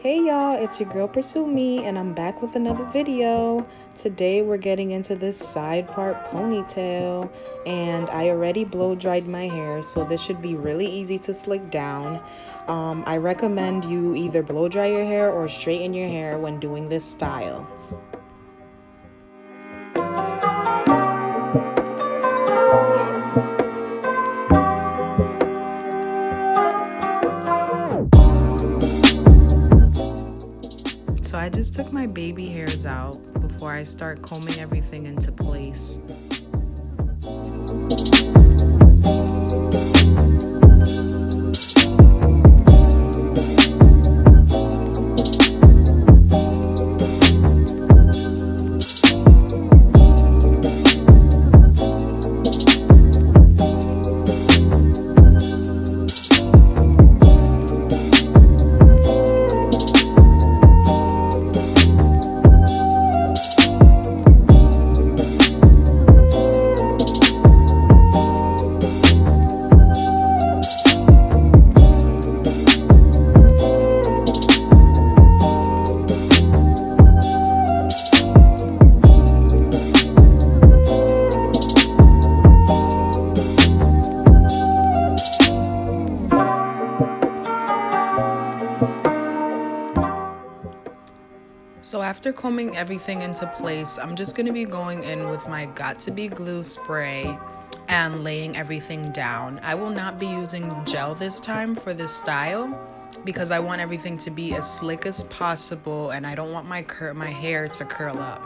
Hey y'all, it's your girl Pursue Me, and I'm back with another video. Today we're getting into this side part ponytail, and I already blow dried my hair, so this should be really easy to slick down. I recommend you either blow dry your hair or straighten your hair when doing this style. So I just took my baby hairs out before I start combing everything into place. So after combing everything into place, I'm just going to be going in with my Got To Be glue spray and laying everything down. I will not be using gel this time for this style because I want everything to be as slick as possible and I don't want my hair to curl up.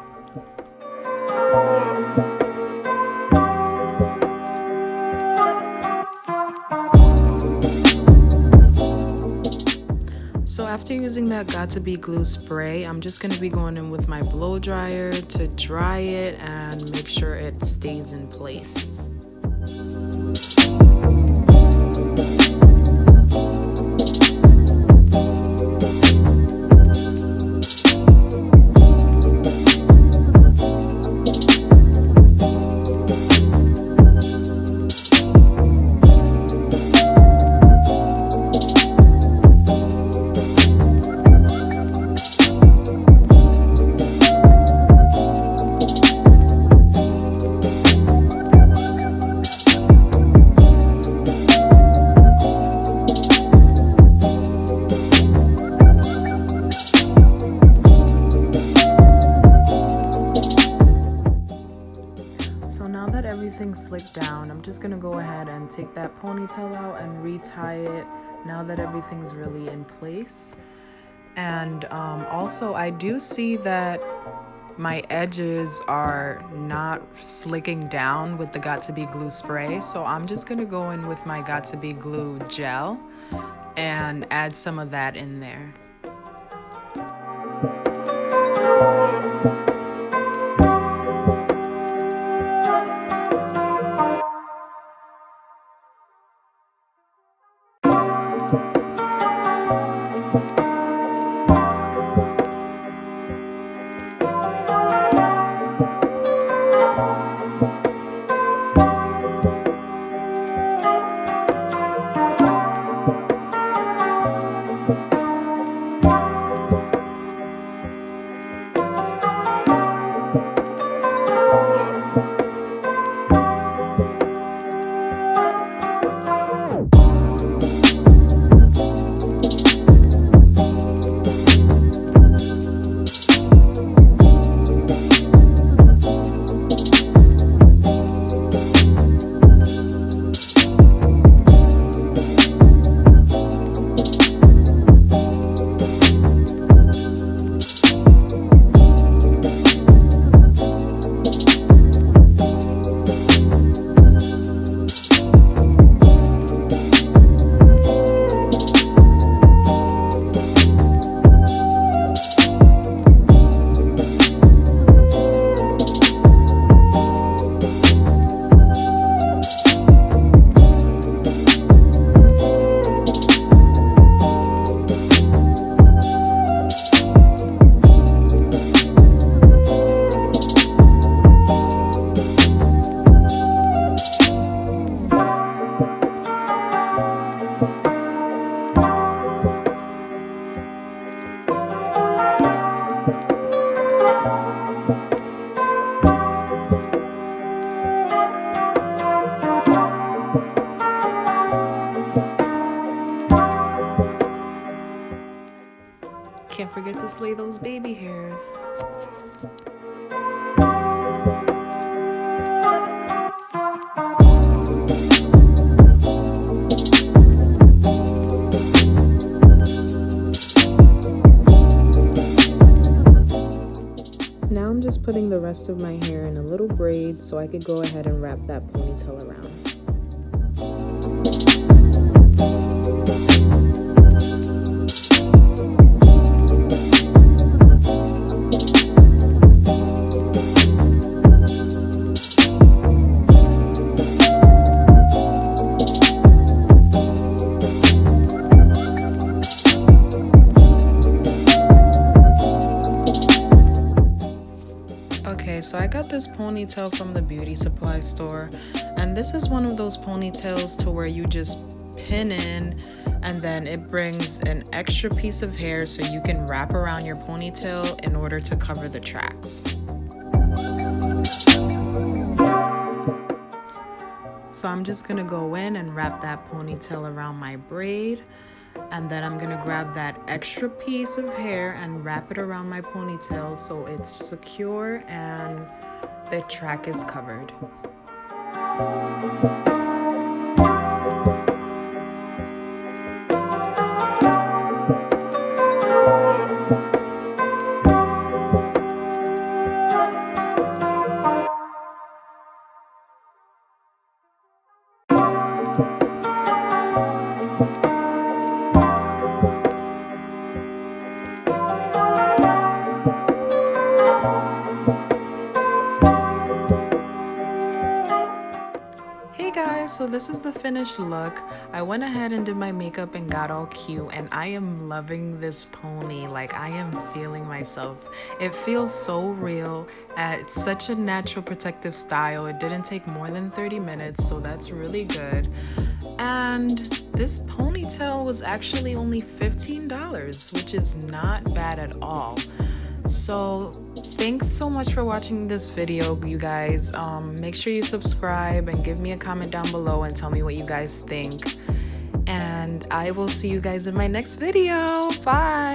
So after using that Got To Be glue spray, I'm just going to be going in with my blow dryer to dry it and make sure it stays in place. So now that everything's slicked down, I'm just gonna go ahead and take that ponytail out and retie it now that everything's really in place. And also I do see that my edges are not slicking down with the Got To Be glue spray, so I'm just gonna go in with my Got To Be glue gel and add some of that in there. can't forget to slay those baby hairs. Now I'm just putting the rest of my hair in a little braid so I could go ahead and wrap that ponytail around. Okay, so I got this ponytail from the beauty supply store, and this is one of those ponytails to where you just pin in and then it brings an extra piece of hair so you can wrap around your ponytail in order to cover the tracks. So I'm just gonna go in and wrap that ponytail around my braid, and then I'm gonna grab that extra piece of hair and wrap it around my ponytail so it's secure and the track is covered. Hey guys, so this is the finished look. I went ahead and did my makeup and got all cute, and I am loving this pony. Like, I am feeling myself. It feels so real. It's such a natural protective style. It didn't take more than 30 minutes, so that's really good. And this ponytail was actually only $15, which is not bad at all. So thanks so much for watching this video, you guys. Make sure you subscribe and give me a comment down below and tell me what you guys think. And I will see you guys in my next video. Bye.